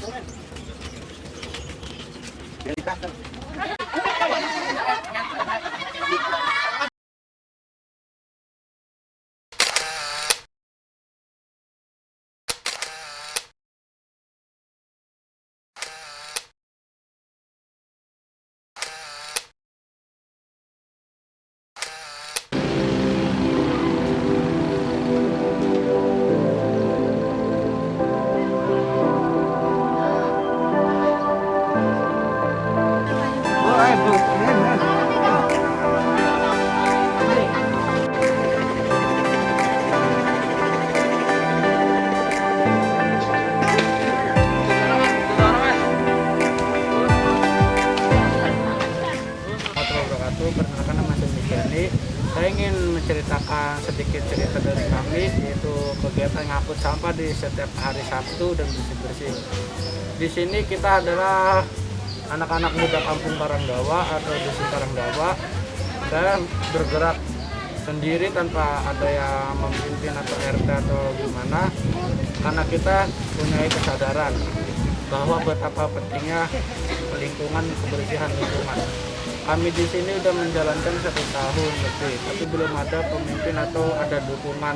Perkenalkan, nama saya Misyani. Saya ingin menceritakan sedikit cerita dari kami, yaitu kegiatan ngangkut sampah di setiap hari Sabtu dan bersih-bersih. Di sini kita adalah anak-anak muda kampung Karangdawa atau dusun Karangdawa. Saya bergerak sendiri tanpa ada yang memimpin atau RT atau gimana, karena kita punya kesadaran bahwa betapa pentingnya lingkungan, kebersihan lingkungan. Kami di sini sudah menjalankan 1 tahun lebih, tapi belum ada pemimpin atau ada dukungan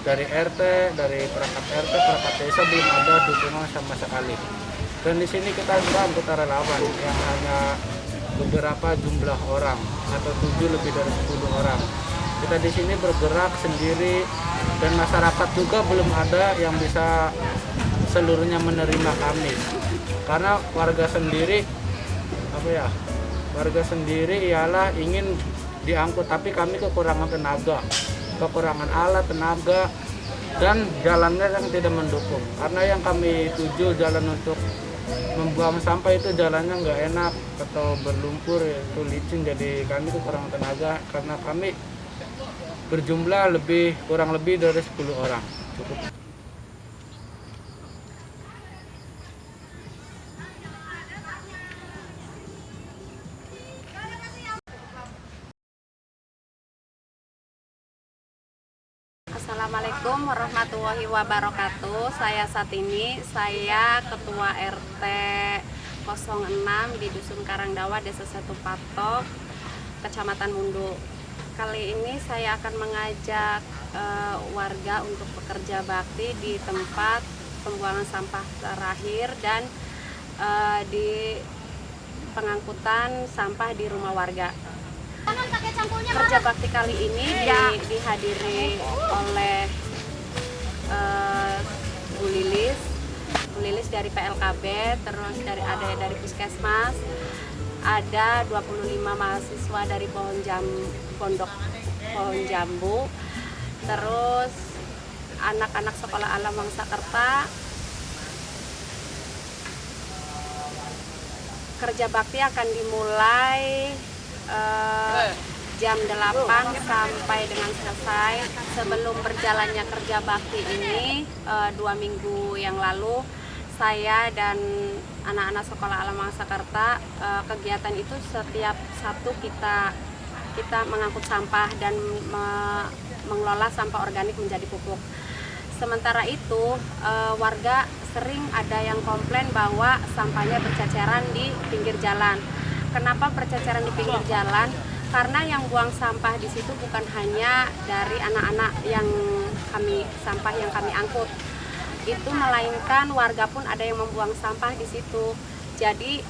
dari RT, dari perangkat RT, perangkat desa, belum ada dukungan sama sekali. Dan di sini kita juga anggota relawan yang hanya beberapa jumlah orang atau 7 lebih dari 10 orang. Kita di sini bergerak sendiri dan masyarakat juga belum ada yang bisa seluruhnya menerima kami. Karena warga sendiri warga sendiri ialah ingin diangkut, tapi kami kekurangan tenaga, kekurangan alat, tenaga, dan jalannya yang tidak mendukung. Karena yang kami tuju jalan untuk membuang sampah itu jalannya nggak enak atau berlumpur, itu licin, jadi kami kekurangan tenaga karena kami berjumlah kurang lebih dari 10 orang. Cukup. Assalamualaikum warahmatullahi wabarakatuh. Saya Satini, saya Ketua RT 06 di Dusun Karangdawa, Desa Satu Patok, Kecamatan Mundu. Kali ini saya akan mengajak warga untuk bekerja bakti di tempat pembuangan sampah terakhir dan di pengangkutan sampah di rumah warga. Kerja bakti kali ini dihadiri oleh Bu Lilis dari PLKB, terus dari Puskesmas, ada 25 mahasiswa dari Pondok Pohon Jambu, terus anak-anak sekolah alam Wangsakerta. Kerja bakti akan dimulai jam 8 sampai dengan selesai. Sebelum berjalannya kerja bakti ini 2 minggu yang lalu, saya dan anak-anak sekolah alam Wangsakerta, kegiatan itu setiap Sabtu kita mengangkut sampah dan mengelola sampah organik menjadi pupuk. Sementara itu warga sering ada yang komplain bahwa sampahnya berceceran di pinggir jalan. Kenapa berceceran di pinggir jalan? Karena yang buang sampah di situ bukan hanya dari anak-anak yang kami angkut, itu melainkan warga pun ada yang membuang sampah di situ. Jadi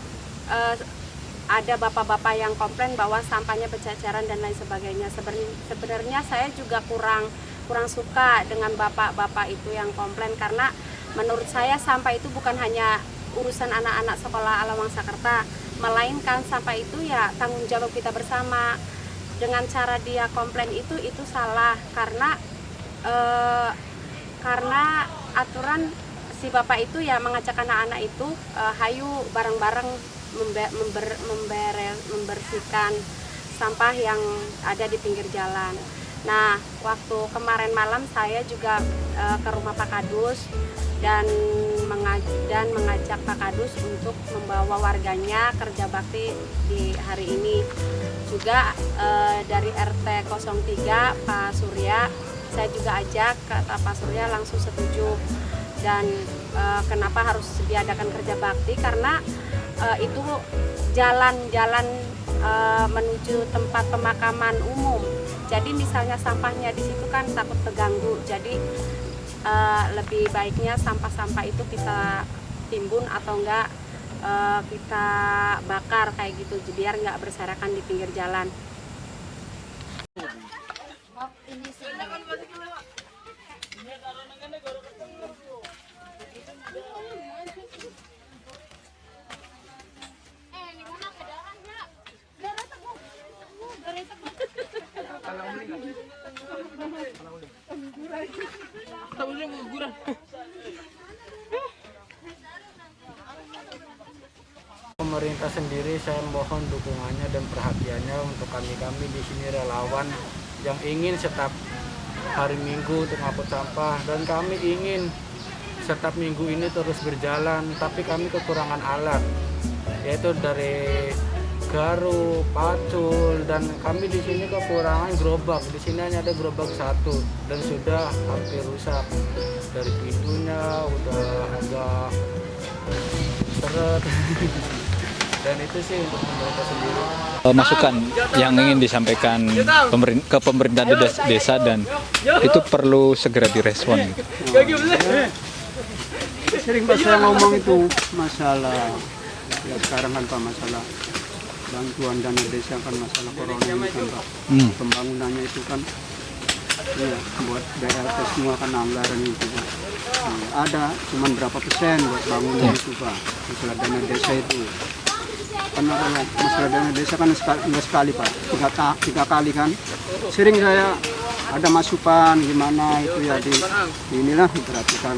ada bapak-bapak yang komplain bahwa sampahnya berceceran dan lain sebagainya. Sebenarnya saya juga kurang suka dengan bapak-bapak itu yang komplain, karena menurut saya sampah itu bukan hanya urusan anak-anak sekolah alam Wangsakerta, melainkan sampah itu ya tanggung jawab kita bersama. Dengan cara dia komplain itu salah, karena aturan si bapak itu ya mengajak anak-anak itu hayu bareng-bareng membersihkan sampah yang ada di pinggir jalan. Nah, waktu kemarin malam saya juga ke rumah Pak Kadus dan mengajak Pak Kadus untuk membawa warganya kerja bakti di hari ini. Juga dari RT 03 Pak Surya, saya juga ajak, kata Pak Surya langsung setuju. Dan kenapa harus diadakan kerja bakti, karena itu jalan-jalan menuju tempat pemakaman umum. Jadi misalnya sampahnya di situ kan takut terganggu. Jadi lebih baiknya sampah-sampah itu kita timbun atau enggak kita bakar kayak gitu, biar nggak berserakan di pinggir jalan. Pemerintah sendiri saya mohon dukungannya dan perhatiannya untuk kami di sini relawan yang ingin setiap hari Minggu untuk ngangkut sampah, dan kami ingin setiap minggu ini terus berjalan, tapi kami kekurangan alat, yaitu dari garu, pacul, dan kami di sini kekurangan gerobak. Di sini hanya ada gerobak satu dan sudah hampir rusak, dari pintunya udah agak seret. Dan itu sih untuk pemerintah sendiri. Masukan yang ingin disampaikan ke pemerintah desa dan itu perlu segera direspon. Sering Pak saya ngomong itu masalah ya sekarang kan Pak, masalah bantuan dana desa kan, masalah corona ini kan Pak. Pembangunannya itu kan ya, buat BLT semua kan anggaran itu Pak. Ada cuman berapa persen buat bangunan itu Pak, masalah dana desa itu. Karena kalau masalah dana desa kan enggak sekali Pak, tiga kali kan. Sering saya ada masukan gimana itu ya di inilah diperhatikan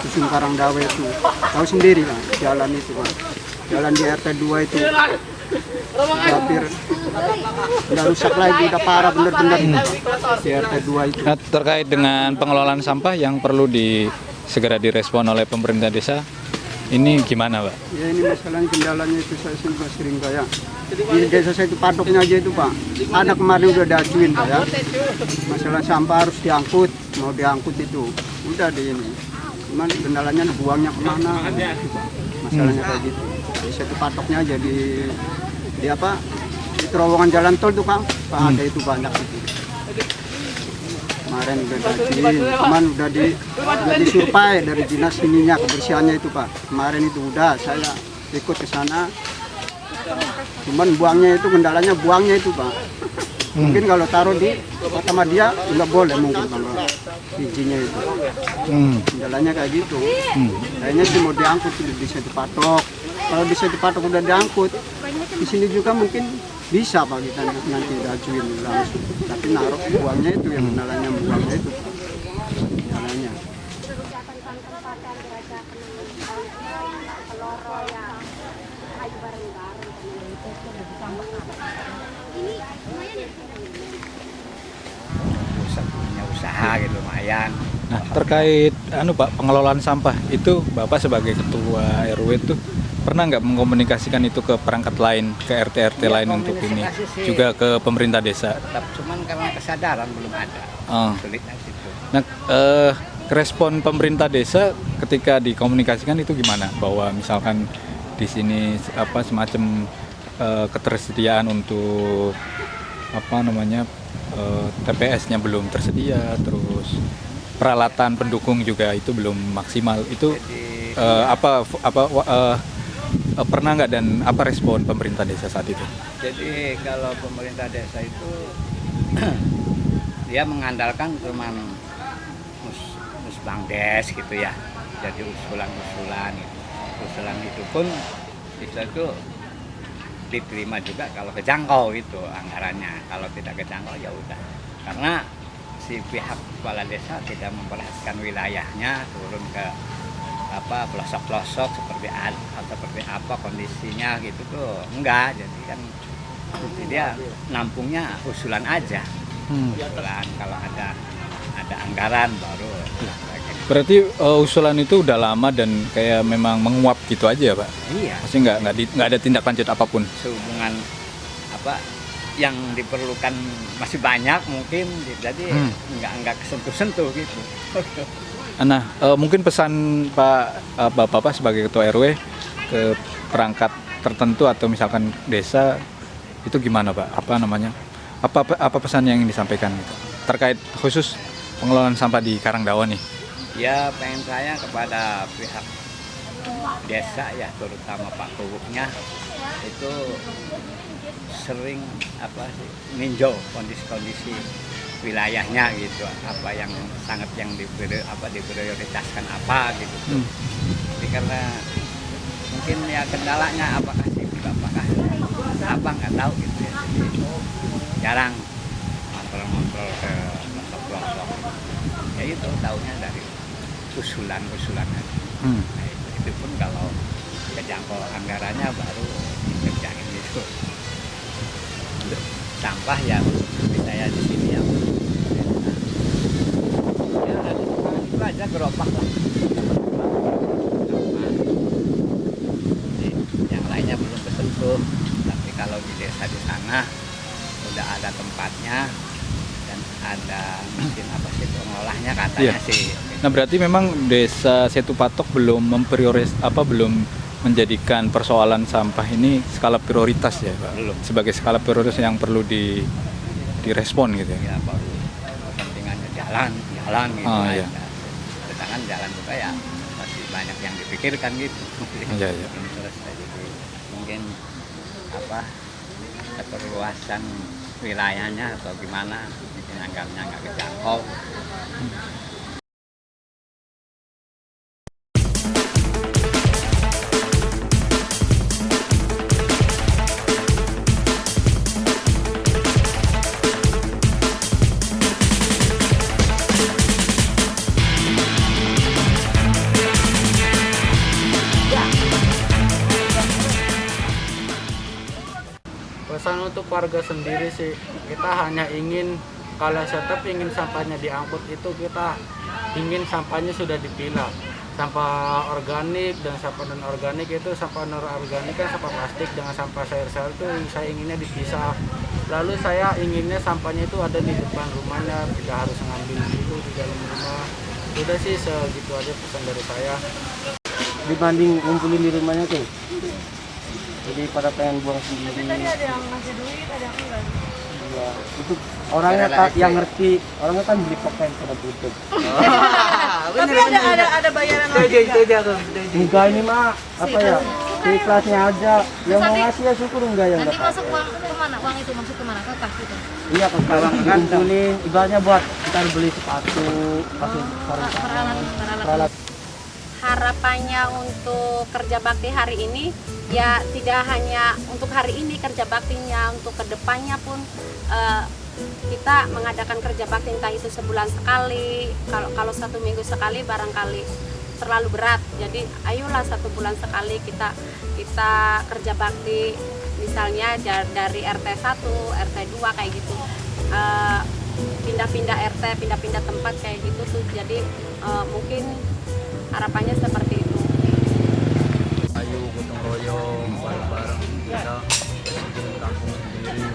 Dusun Karangdawe itu. Tahu sendiri lah jalan itu Pak. Jalan di RT 2 itu hampir udah rusak lagi, udah parah bener-bener di RT 2 itu. Nah, terkait dengan pengelolaan sampah yang perlu segera direspon oleh pemerintah desa, ini gimana Pak? Ya ini masalahnya kendalanya itu saya juga sering kayak di desa saya itu padoknya aja itu Pak. Ada kemarin udah diajuin Pak ya. Masalah sampah harus diangkut, mau diangkut itu udah di ini. Cuman kendalanya buangnya kemana? Masalahnya kayak gitu. Di satu padoknya aja di apa? Di terowongan jalan tol tuh Pak. Ada itu banyak itu. Kemarin udah diajuin, cuman udah disurvei dari dinas ininya kebersihannya itu Pak. Kemarin itu udah saya ikut ke sana. Cuman buangnya itu kendalanya buangnya itu Pak. Mungkin kalau taruh di kota dia nggak boleh mungkin kalau izinnya itu. Kendalanya kayak gitu. Kayaknya sih mau diangkut di satu patok. Kalau di satu patok udah diangkut, di sini juga mungkin bisa Pak kita nanti ajuin langsung. Tapi naruh buangnya itu yang kendalanya buangnya itu. Kendalanya. Punya usaha gitu lumayan. Nah, terkait Pak, pengelolaan sampah itu Bapak sebagai ketua RW itu pernah nggak mengkomunikasikan itu ke perangkat lain, ke RT-RT lain untuk ini, juga ke pemerintah desa? Tetap cuman karena kesadaran belum ada. Sulitnya situ. Nah, respon pemerintah desa ketika dikomunikasikan itu gimana? Bahwa misalkan di sini semacam ketersediaan untuk TPS-nya belum tersedia, terus peralatan pendukung juga itu belum maksimal. Itu pernah nggak dan apa respon pemerintah desa saat itu? Jadi kalau pemerintah desa itu dia mengandalkan cuman musbangdes gitu ya. Jadi usulan gitu. Usulan itu pun itu diterima juga kalau kejangkau itu anggarannya. Kalau tidak kejangkau ya udah. Karena si pihak kepala desa tidak memperhatikan wilayahnya, turun ke pelosok-pelosok seperti apa kondisinya gitu tuh enggak. Jadi kan dia nampungnya usulan aja. Usulan kalau ada anggaran baru. Berarti usulan itu udah lama dan kayak memang menguap gitu aja Pak? Iya. Maksudnya nggak ada tindak lanjut apapun? Sehubungan yang diperlukan masih banyak mungkin, jadi nggak kesentuh-sentuh gitu. Nah, mungkin pesan Bapak sebagai ketua RW ke perangkat tertentu atau misalkan desa itu gimana Pak? Apa pesan yang ingin disampaikan gitu? Terkait khusus pengelolaan sampah di Karangdawa nih? Ya pengen saya kepada pihak desa ya, terutama Pak Kowuknya itu sering ninjau kondisi-kondisi wilayahnya gitu, apa yang sangat yang diprioritaskan apa gitu. Jadi karena mungkin ya kendalanya apakah nggak tahu gitu ya, jadi jarang kontrol ke pelosok-pelosok. Ya itu tahunya dari usulan aja. Nah, itu pun kalau kejangkau anggarannya baru dikerjain gitu. Untuk sampah yang saya di sini ya itu aja gerobak lah. Jadi, yang lainnya belum bersentuh, tapi kalau di desa di sana udah ada tempatnya dan ada mesin pengolahnya katanya sih. Nah berarti memang desa Setu Patok belum belum menjadikan persoalan sampah ini skala prioritas ya Pak? Belum. Sebagai skala prioritas yang perlu direspon gitu ya? Ya baru kepentingannya jalan gitu iya. aja. Sedangkan jalan juga ya masih banyak yang dipikirkan gitu. Iya. Belum selesai. Jadi mungkin keperluasan wilayahnya atau gimana, mungkin anggarannya nggak kejangkau. Pesan untuk warga sendiri sih, kita hanya ingin kalau tetap ingin sampahnya diangkut itu kita ingin sampahnya sudah dipilah. Sampah organik dan sampah non organik itu, sampah non organik kan sampah plastik dengan sampah sayur-sayur itu saya inginnya dipisah. Lalu saya inginnya sampahnya itu ada di depan rumahnya, tidak harus ngambil itu di dalam rumah. Udah sih segitu aja pesan dari saya. Dibanding ngumpulin di rumahnya tuh, jadi pada pengen buang sendiri. Ada yang ngasih duit, ada yang enggak. Ya, itu orangnya yang ngerti, orangnya kan beli pakaian pada tutup. Tapi ada bayaran lagi enggak? Enggak, ini mah apa ya, ikhlasnya aja. Yang mau ngasih ya syukur, enggak yang Nanti enggak. masuk uang kemana? Uang itu masuk kemana? Ke kas gitu? Iya, ke sekarang dikumpulin, ibaratnya buat kita beli sepatu, Peralatan. Harapannya untuk kerja bakti hari ini ya tidak hanya untuk hari ini kerja baktinya, untuk kedepannya pun kita mengadakan kerja bakti entah itu sebulan sekali, kalau 1 minggu sekali barangkali terlalu berat. Jadi ayolah 1 bulan sekali kita kerja bakti, misalnya dari RT 1, RT 2 kayak gitu. Pindah-pindah RT, pindah-pindah tempat kayak gitu tuh. Jadi mungkin harapannya seperti itu. Ayo gotong royong, bareng-bareng kita bersihin kampung sendiri.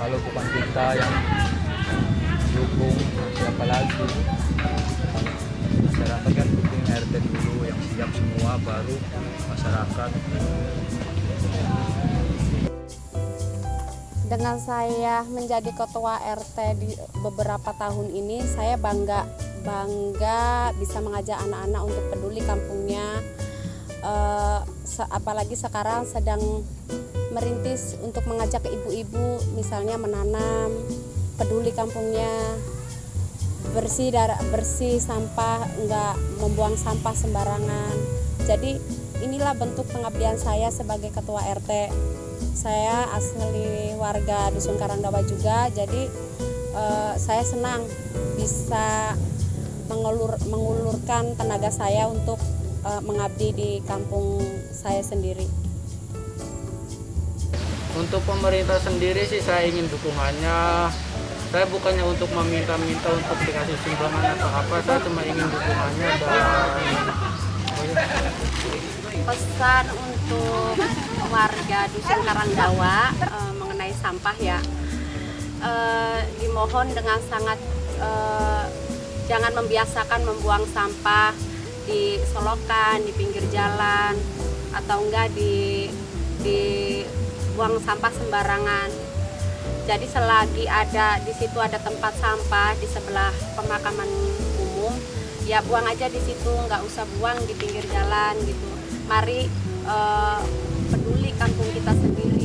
Kalau bukan kita yang dukung, siapa lagi? Masyarakat kan bikin RT dulu yang siap semua, baru masyarakat. Dengan saya menjadi ketua RT di beberapa tahun ini, saya bangga bisa mengajak anak-anak untuk peduli kampungnya. Apalagi sekarang sedang merintis untuk mengajak ibu-ibu misalnya menanam, peduli kampungnya, bersih sampah, enggak membuang sampah sembarangan. Jadi inilah bentuk pengabdian saya sebagai ketua RT. Saya asli warga Dusun Karangdawa juga, jadi saya senang bisa mengulurkan tenaga saya untuk mengabdi di kampung saya sendiri. Untuk pemerintah sendiri sih saya ingin dukungannya. Saya bukannya untuk meminta-minta untuk dikasih sumbangan atau apa, saya cuma ingin dukungannya Pesan untuk warga Dusun Karangdawa mengenai sampah ya, dimohon dengan sangat jangan membiasakan membuang sampah di solokan, di pinggir jalan, atau enggak di buang sampah sembarangan. Jadi selagi ada di situ ada tempat sampah di sebelah pemakaman umum, ya buang aja di situ, nggak usah buang di pinggir jalan gitu. Mari peduli kampung kita sendiri.